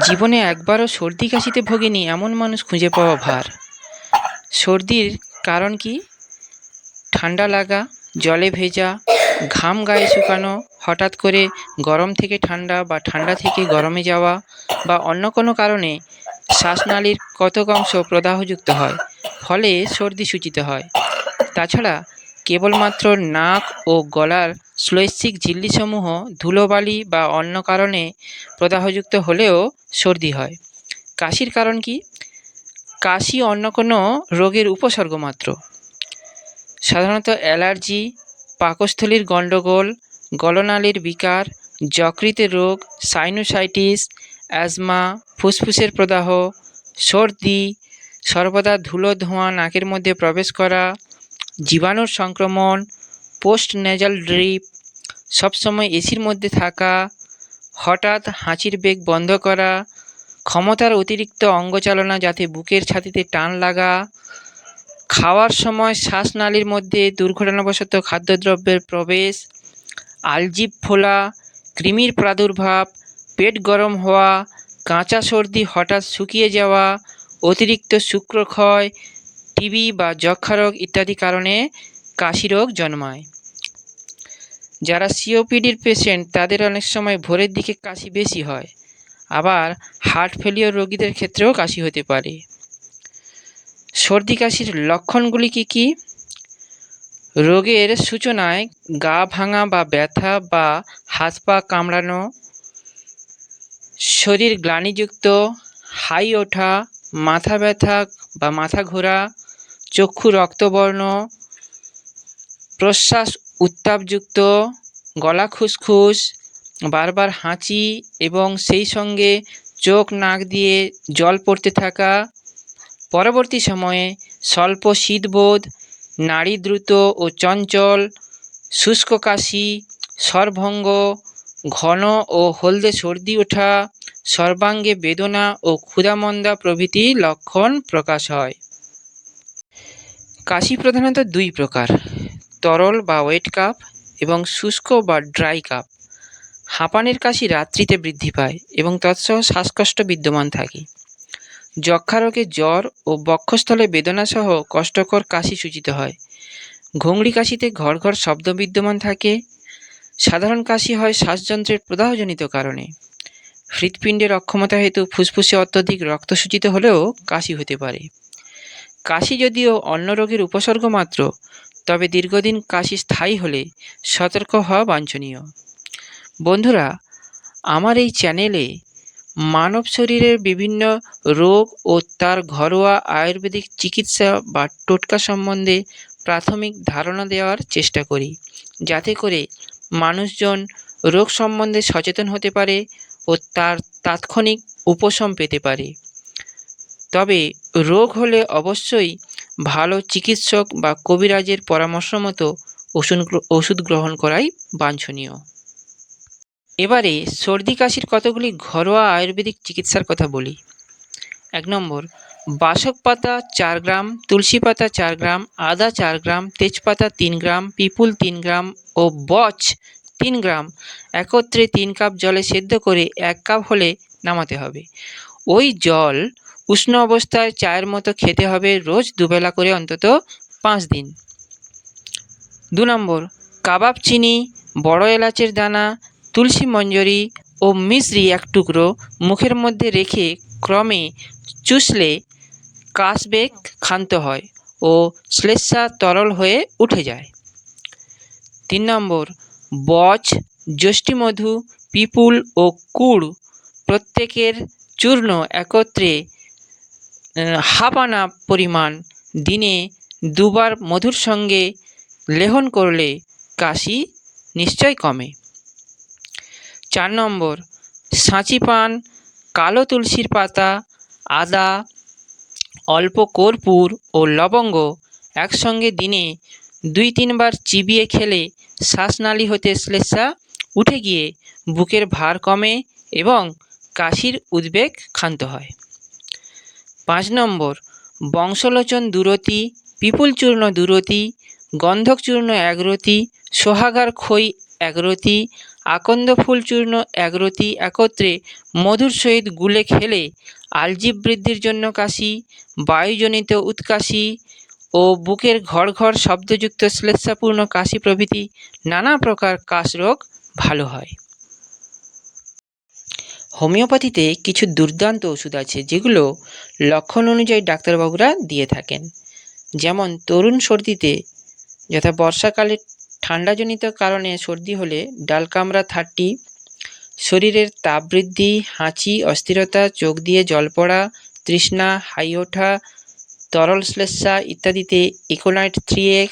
জীবনে একবারও সর্দি কাশিতে ভোগেনি এমন মানুষ খুঁজে পাওয়া ভার। সর্দির কারণ কি? ঠান্ডা লাগা, জলে ভেজা, ঘাম গায়ে শুকানো, হঠাৎ করে গরম থেকে ঠান্ডা বা ঠান্ডা থেকে গরমে যাওয়া, বা অন্য কোনো কারণে শ্বাসনালীর কতক অংশ প্রদাহযুক্ত হয়, ফলে সর্দি সূচিত হয়। তাছাড়া কেবলমাত্র নাক ও গলার শ্লৈষ্মিক ঝিল্লিসমূহ ধুলোবালি বা অন্য কারণে প্রদাহযুক্ত হলেও সর্দি হয়। কাশির কারণ কি? কাশি অন্য কোনো রোগের উপসর্গ মাত্র। সাধারণত অ্যালার্জি, পাকস্থলীর গণ্ডগোল, গলনালীর বিকার, যকৃতের রোগ, সাইনোসাইটিস, অ্যাজমা, ফুসফুসের প্রদাহ, সর্দি, সর্বদা ধুলো ধোঁয়া নাকের মধ্যে প্রবেশ করা, জীবাণুর সংক্রমণ, পোস্ট নেজাল ড্রিপ, সবসময় এসির মধ্যে থাকা, হঠাৎ হাঁচির বেগ বন্ধ করা, ক্ষমতার অতিরিক্ত অঙ্গচালনা যাতে বুকের ছাতিতে টান লাগা, খাওয়ার সময় শ্বাসনালীর মধ্যে দুর্ঘটনাবশত খাদ্যদ্রব্যের প্রবেশ, আলজিভ ফোলা, কৃমির প্রাদুর্ভাব, পেট গরম হওয়া, কাঁচা সর্দি হঠাৎ শুকিয়ে যাওয়া, অতিরিক্ত শুক্রক্ষয়, টিবি বা যক্ষ্মা রোগ ইত্যাদি কারণে কাশি রোগ জন্মায়। যারা সিওপিডির পেশেন্ট তাদের অনেক সময় ভোরের দিকে কাশি বেশি হয়, আবার হার্ট ফেলিওর রোগীদের ক্ষেত্রেও কাশি হতে পারে। সর্দি কাশির লক্ষণগুলি কি কি? রোগের সূচনায় গা ভাঙা বা ব্যথা বা হাত পা কামড়ানো, শরীর গ্লানিযুক্ত, হাই ওঠা, মাথা ব্যথা বা মাথা ঘোরা, চক্ষু রক্তবর্ণ, প্রশ্বাস উত্তাপযুক্ত, গলা খুসখুস, বারবার হাঁচি এবং সেই সঙ্গে চোখ নাক দিয়ে জল পড়তে থাকা, পরবর্তী সময়ে স্বল্প শীতবোধ, নাড়ি দ্রুত ও চঞ্চল, শুষ্ক কাশি, স্বরভঙ্গ, ঘন ও হলদে সর্দি ওঠা, সর্বাঙ্গে বেদনা ও ক্ষুধামন্দা প্রভৃতি লক্ষণ প্রকাশ হয়। কাশি প্রধানত দুই প্রকার: তরল বা ওয়েট কাপ এবং শুষ্ক বা ড্রাই কাপ। হাঁপানির কাশি রাত্রিতে বৃদ্ধি পায় এবং তৎসহ শ্বাসকষ্ট বিদ্যমান থাকে। যক্ষ্মা রোগে জ্বর ও বক্ষস্থলে বেদনাসহ কষ্টকর কাশি সূচিত হয়। ঘুংড়ি কাশিতে ঘড় ঘড় শব্দ বিদ্যমান থাকে। সাধারণ কাশি হয় শ্বাসযন্ত্রের প্রদাহজনিত কারণে। হৃৎপিণ্ডের অক্ষমতা হেতু ফুসফুসে অত্যধিক রক্ত সূচিত হলেও কাশি হতে পারে। কাশি যদিও অন্য রোগের উপসর্গ মাত্র, তবে দীর্ঘদিন কাশি স্থায়ী হলে সতর্ক হওয়া বাঞ্ছনীয়। বন্ধুরা, আমার এই চ্যানেলে মানব শরীরের বিভিন্ন রোগ ও তার ঘরোয়া আয়ুর্বেদিক চিকিৎসা বা টোটকা সম্বন্ধে প্রাথমিক ধারণা দেওয়ার চেষ্টা করি, যাতে করে মানুষজন রোগ সম্বন্ধে সচেতন হতে পারে ও তার তাৎক্ষণিক উপশম পেতে পারে। তবে রোগ হলে অবশ্যই ভালো চিকিৎসক বা কবিরাজের পরামর্শ মতো ওষুধ গ্রহণ করাই বাঞ্ছনীয়। এবারে সর্দি কাশির কতগুলি ঘরোয়া আয়ুর্বেদিক চিকিৎসার কথা বলি। 1 নম্বর, বাসক পাতা 4 গ্রাম, তুলসী পাতা 4 গ্রাম, আদা 4 গ্রাম, তেজপাতা 3 গ্রাম, পিপুল 3 গ্রাম ও বচ 3 গ্রাম একত্রে 3 কাপ জলে সেদ্ধ করে 1 কাপ হলে নামাতে হবে। ওই জল উষ্ণ অবস্থায় চায়ের মতো খেতে হবে রোজ দুবেলা করে অন্তত 5 দিন। 2 নম্বর, কাবাব চিনি, বড় এলাচের দানা, তুলসী মঞ্জরি ও মিশ্রি 1 টুকরো মুখের মধ্যে রেখে ক্রমে চুষলে কাশবেগ ক্ষান্ত হয় ও শ্লেষ্মা তরল হয়ে উঠে যায়। 3 নম্বর, বচ, যষ্টিমধু, পিপুল ও কুড় প্রত্যেকের চূর্ণ একত্রে হাফ আনা পরিমাণ দিনে 2 বার মধুর সঙ্গে লেহন করলে কাশি নিশ্চয় কমে। 4 নম্বর, সাঁচি পান, কালো তুলসীর পাতা, আদা, অল্প কর্পূর ও লবঙ্গ একসঙ্গে দিনে 2-3 বার চিবিয়ে খেলে শ্বাসনালী হতে শ্লেষ্মা উঠে গিয়ে বুকের ভার কমে এবং কাশির উদ্বেগ ক্ষান্ত হয়। 5 নম্বর, বংশলোচন দুরতি, পিপুল চূর্ণ দুরতি, গন্ধক চূর্ণ 1 রতি, সোহাগার খই 1 রতি, আকন্দ ফুল চূর্ণ একরতি একত্রে মধুর সহিত গুলে খেলে আলজিভ বৃদ্ধির জন্য কাশি, বায়ুজনিত উৎকাশি ও বুকের ঘড় ঘড় শব্দযুক্ত শ্লেষ্মাপূর্ণ কাশি প্রভৃতি নানা প্রকার কাশরোগ ভালো হয়। হোমিওপ্যাথিতে কিছু দুর্দান্ত ওষুধ আছে যেগুলো লক্ষণ অনুযায়ী ডাক্তারবাবুরা দিয়ে থাকেন। যেমন তরুণ সর্দিতে, যথা বর্ষাকালে ঠান্ডাজনিত কারণে সর্দি হলে ডালকামরা 30, শরীরের তাপ বৃদ্ধি, হাঁচি, অস্থিরতা, চোখ দিয়ে জল পড়া, তৃষ্ণা, হাই ওঠা, তরল শ্লেষ্মা ইত্যাদিতে ইকোনাইট 3x,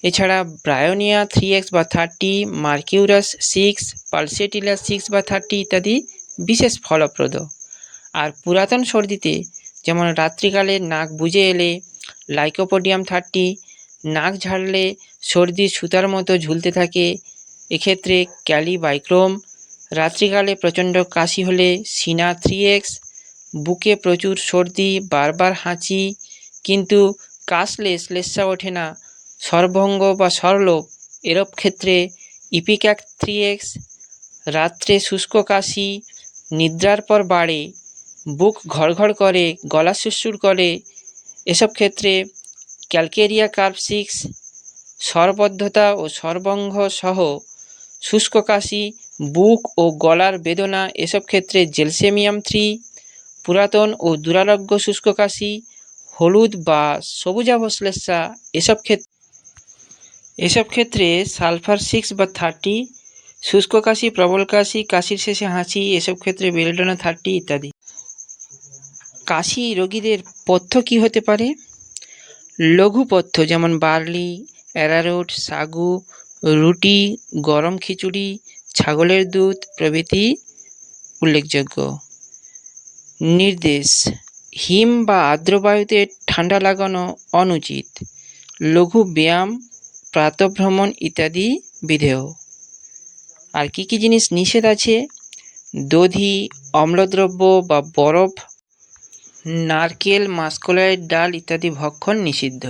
এছাড়া ব্রায়োনিয়া 3x বা 30, মার্কিউরাস 6, পালসেটিলা 6 বা 30 ইত্যাদি বিশেষ ফলপ্রদ। আর পুরাতন সর্দিতে যেমন রাত্রিকালে নাক বুজে এলে লাইকোপোডিয়াম 30, নাক ঝাড়লে সর্দি সুতার মতো ঝুলতে থাকে, এক্ষেত্রে ক্যালিবাইক্রোম, রাত্রিকালে প্রচণ্ড কাশি হলে সিনা 3x, বুকে প্রচুর সর্দি, বারবার হাঁচি কিন্তু কাশলে শ্লেষ্মা ওঠে না, স্বরভঙ্গ বা স্বরলোপ, এরূপ ক্ষেত্রে ইপিক্যাক 3x, রাত্রে শুষ্ক কাশি, নিদ্রার পর বাড়ে, বুক ঘড়ঘড় করে, গলা সুরসুর করে, এসব ক্ষেত্রে ক্যালকেরিয়া কার্ভ 6, স্বরবদ্ধতা ও স্বরভঙ্গ সহ শুষ্ক কাশি, বুক ও গলার বেদনা, এসব ক্ষেত্রে জেলসেমিয়াম 3, পুরাতন ও দুরারোগ্য শুষ্ক কাশি, হলুদ বা সবুজাভ শ্লেষ্মা, এসব ক্ষেত্রে সালফার 6 বা 30, শুষ্ক কাশি, প্রবল কাশি, কাশির শেষে হাঁচি, এসব ক্ষেত্রে বেলডোনা 30 ইত্যাদি। কাশি রোগীদের পথ্য কী হতে পারে? লঘু পথ্য যেমন বার্লি, অ্যারারুট, সাগু, রুটি, গরম খিচুড়ি, ছাগলের দুধ প্রভৃতি উল্লেখযোগ্য। নির্দেশ: হিম বা আর্দ্র বায়ুতে ঠান্ডা লাগানো অনুচিত। লঘু ব্যায়াম, প্রাতঃভ্রমণ ইত্যাদি বিধেয়। আর কি কি জিনিস নিষেধ আছে? দধি, অম্লদ্রব্য বা বরফ, নারকেল, মাসকলাইট ডাল ইত্যাদি ভক্ষণ নিষিদ্ধ।